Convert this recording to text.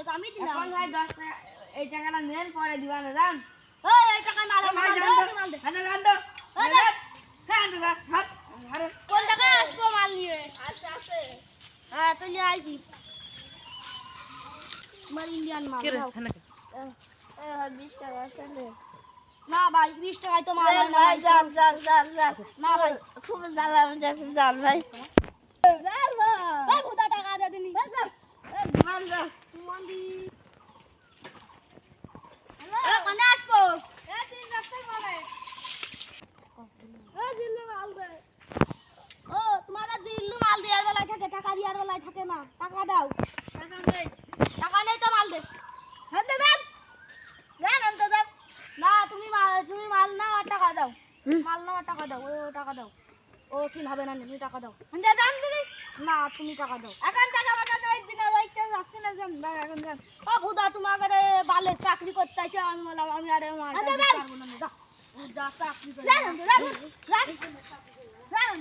তো আমি দিলাম। এখন ভাই 10 টাকা এই টাকাটা নেন পরে দিবা না জান। ওই এই টাকা মাল ভাই দে, জান মাল দে। হাতে জান তো ওই দে। জান তো হাত আরে কোন টাকা আসবো মাল নিয়ে? আছে হ্যাঁ তো নিয়ে আইছি। আমার ইন্ডিয়ান মাল কি রে দাও। খানা এ 20 টাকা আছে নে। না ভাই 20 টাকায় তো মাল হয় না ভাই। জান না ভাই খুব জ্বালা যাচ্ছে জান ভাই জাল ভাই। এই ভুদা টাকা দে দিনি। জান জান মন্দি। এ কোনে আসবো? এ তিন রাস্তায় মাল এ দিল্লি মাল দে। ও তোমারা দিল্লি মাল দেওয়ার বেলায় থাকে, টাকা দেওয়ার বেলায় থাকে না। টাকা দাও। টাকা নেই তো মাল দে। হ্যাঁ দে দেন। দেন আনতে দেন। না তুমি মাল নাও আর টাকা দাও। মাল নাও আর টাকা দাও। ও টাকা দাও। ও সিন হবে না তুমি টাকা দাও। দে দেন দিদি। না তুমি টাকা দাও। এখন টাকা বাটা নাই দিনা যাইতে আসছে না যান ভাই এখন যান। ও ভুদা তোমাকে বালের চাকরি করতে আইছে আমি বললাম আমি আরে মার পারবো না দাও। ভুদা চাকরি করে। জান জান জান জান